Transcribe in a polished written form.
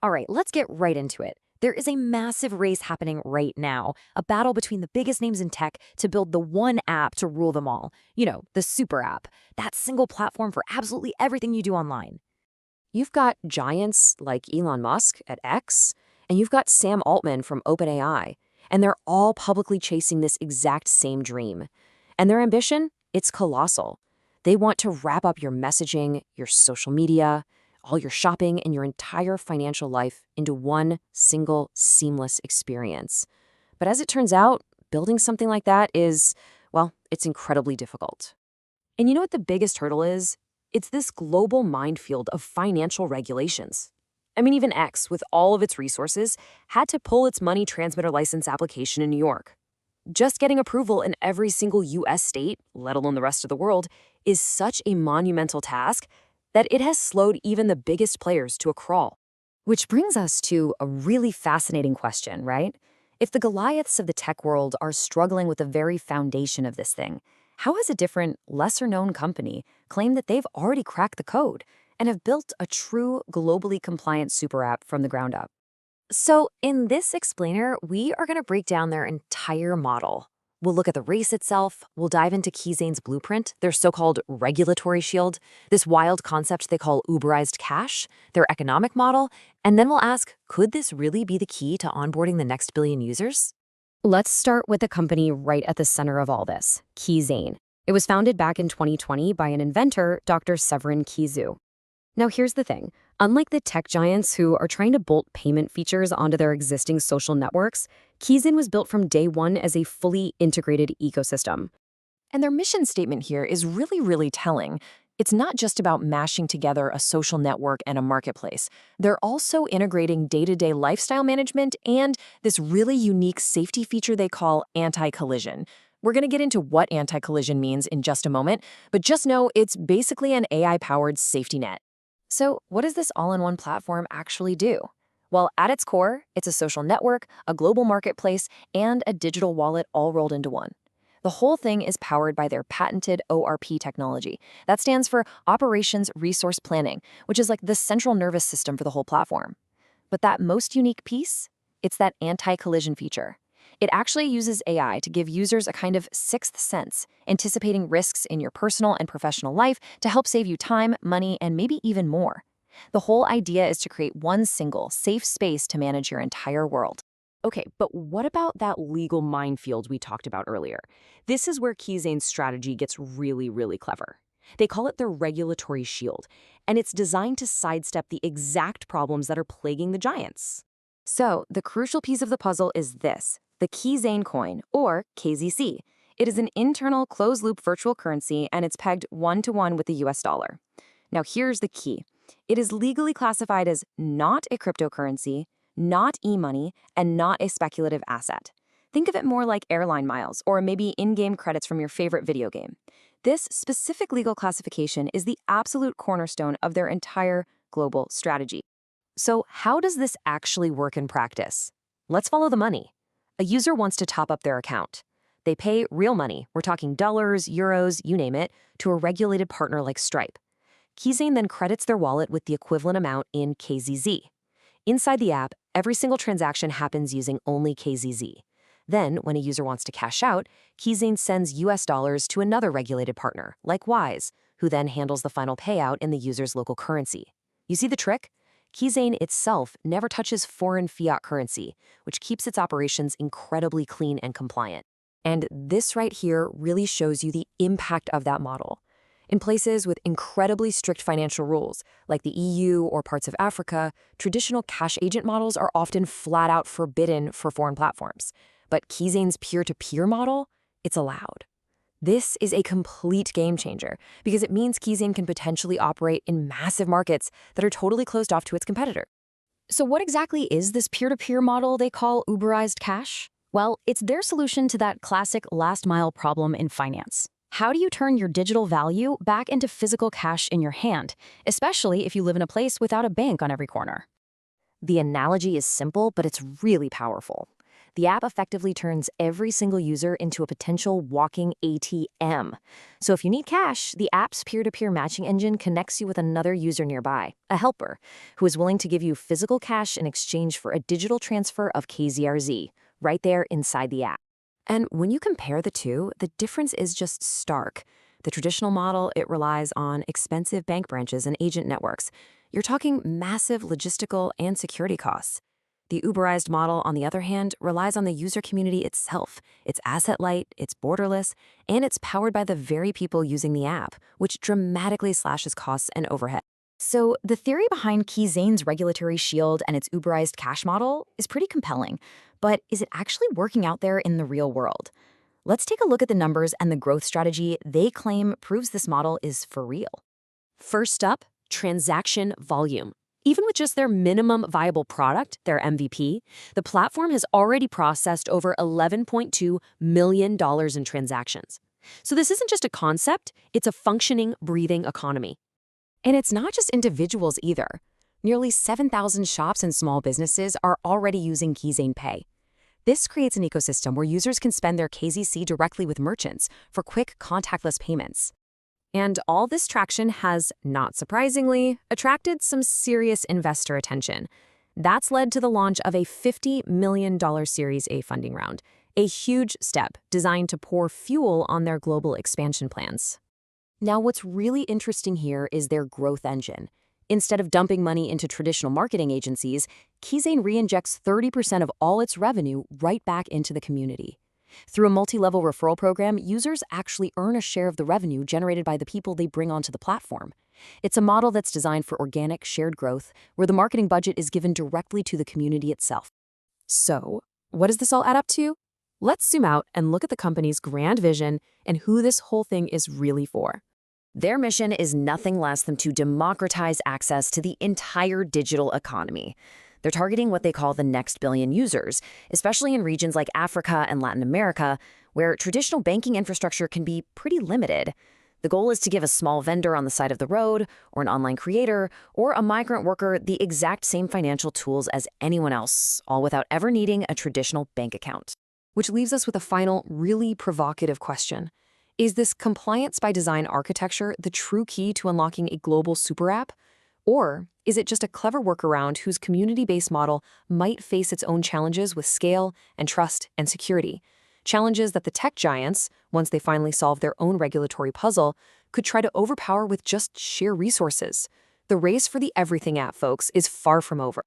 All right, let's get right into it. There is a massive race happening right now, a battle between the biggest names in tech to build the one app to rule them all. The super app, that single platform for absolutely everything you do online. You've got giants like Elon Musk at X, and you've got Sam Altman from OpenAI, and they're all publicly chasing this exact same dream. And their ambition? It's colossal. They want to wrap up your messaging, your social media, all your shopping, and your entire financial life into one single seamless experience. But as it turns out, building something like that is, well, it's incredibly difficult. And you know what the biggest hurdle is? It's this global minefield of financial regulations. I mean, even X, with all of its resources, had to pull its money transmitter license application in New York. Just getting approval in every single US state, let alone the rest of the world, is such a monumental task that it has slowed even the biggest players to a crawl. Which brings us to a really fascinating question, right? If the Goliaths of the tech world are struggling with the very foundation of this thing, how has a different, lesser-known company claimed that they've already cracked the code and have built a true, globally compliant super app from the ground up? So in this explainer, we are going to break down their entire model. We'll look at the race itself, we'll dive into KeyZane's blueprint, their so-called regulatory shield, this wild concept they call Uberized cash, their economic model, and then we'll ask, could this really be the key to onboarding the next billion users? Let's start with the company right at the center of all this, KeyZane. It was founded back in 2020 by an inventor, Dr. Severin Kezeu. Now here's the thing. Unlike the tech giants who are trying to bolt payment features onto their existing social networks, KeyZane was built from day one as a fully integrated ecosystem. And their mission statement here is really telling. It's not just about mashing together a social network and a marketplace. They're also integrating day-to-day lifestyle management and this really unique safety feature they call anti-collision. We're going to get into what anti-collision means in just a moment, but just know it's basically an AI-powered safety net. So what does this all-in-one platform actually do? Well, at its core, it's a social network, a global marketplace, and a digital wallet all rolled into one. The whole thing is powered by their patented ORP technology. That stands for Operations Resource Planning, which is like the central nervous system for the whole platform. But that most unique piece? It's that anti-collision feature. It actually uses AI to give users a kind of sixth sense, anticipating risks in your personal and professional life to help save you time, money, and maybe even more. The whole idea is to create one single, safe space to manage your entire world. Okay, but what about that legal minefield we talked about earlier? This is where KeyZane's strategy gets really clever. They call it their regulatory shield, and it's designed to sidestep the exact problems that are plaguing the giants. So the crucial piece of the puzzle is this, the KeyZane coin, or KZC. It is an internal closed-loop virtual currency, and it's pegged 1-to-1 with the US dollar. Now here's the key. It is legally classified as not a cryptocurrency, not e-money, and not a speculative asset. Think of it more like airline miles or maybe in-game credits from your favorite video game. This specific legal classification is the absolute cornerstone of their entire global strategy. So how does this actually work in practice? Let's follow the money. A user wants to top up their account. They pay real money, we're talking dollars, euros, you name it, to a regulated partner like Stripe. KeyZane then credits their wallet with the equivalent amount in KZZ. Inside the app, every single transaction happens using only KZZ. Then, when a user wants to cash out, KeyZane sends US dollars to another regulated partner, like Wise, who then handles the final payout in the user's local currency. You see the trick? KeyZane itself never touches foreign fiat currency, which keeps its operations incredibly clean and compliant. And this right here really shows you the impact of that model. In places with incredibly strict financial rules, like the EU or parts of Africa, traditional cash agent models are often flat out forbidden for foreign platforms. But KeyZane's peer-to-peer model, it's allowed. This is a complete game changer because it means KeyZane can potentially operate in massive markets that are totally closed off to its competitor. So what exactly is this peer-to-peer model they call Uberized cash? Well, it's their solution to that classic last-mile problem in finance. How do you turn your digital value back into physical cash in your hand, especially if you live in a place without a bank on every corner? The analogy is simple, but it's really powerful. The app effectively turns every single user into a potential walking ATM. So if you need cash, the app's peer-to-peer matching engine connects you with another user nearby, a helper, who is willing to give you physical cash in exchange for a digital transfer of KZRZ, right there inside the app. And when you compare the two, the difference is just stark. The traditional model, it relies on expensive bank branches and agent networks. You're talking massive logistical and security costs. The Uberized model, on the other hand, relies on the user community itself. It's asset-light, it's borderless, and it's powered by the very people using the app, which dramatically slashes costs and overhead. So the theory behind KeyZane's regulatory shield and its Uberized cash model is pretty compelling, but is it actually working out there in the real world? Let's take a look at the numbers and the growth strategy they claim proves this model is for real. First up, transaction volume. Even with just their minimum viable product, their MVP, the platform has already processed over $11.2 million in transactions. So this isn't just a concept, it's a functioning, breathing economy. And it's not just individuals either. Nearly 7,000 shops and small businesses are already using KeyZane Pay. This creates an ecosystem where users can spend their KZC directly with merchants for quick, contactless payments. And all this traction has, not surprisingly, attracted some serious investor attention. That's led to the launch of a $50 million Series A funding round, a huge step designed to pour fuel on their global expansion plans. Now, what's really interesting here is their growth engine. Instead of dumping money into traditional marketing agencies, KeyZane reinjects 30% of all its revenue right back into the community. Through a multi-level referral program, users actually earn a share of the revenue generated by the people they bring onto the platform. It's a model that's designed for organic, shared growth, where the marketing budget is given directly to the community itself. So, what does this all add up to? Let's zoom out and look at the company's grand vision and who this whole thing is really for. Their mission is nothing less than to democratize access to the entire digital economy. They're targeting what they call the next billion users, especially in regions like Africa and Latin America, where traditional banking infrastructure can be pretty limited. The goal is to give a small vendor on the side of the road, or an online creator, or a migrant worker the exact same financial tools as anyone else, all without ever needing a traditional bank account. Which leaves us with a final, really provocative question. Is this compliance by design architecture the true key to unlocking a global super app? Or is it just a clever workaround whose community-based model might face its own challenges with scale and trust and security? Challenges that the tech giants, once they finally solve their own regulatory puzzle, could try to overpower with just sheer resources. The race for the everything app, folks, is far from over.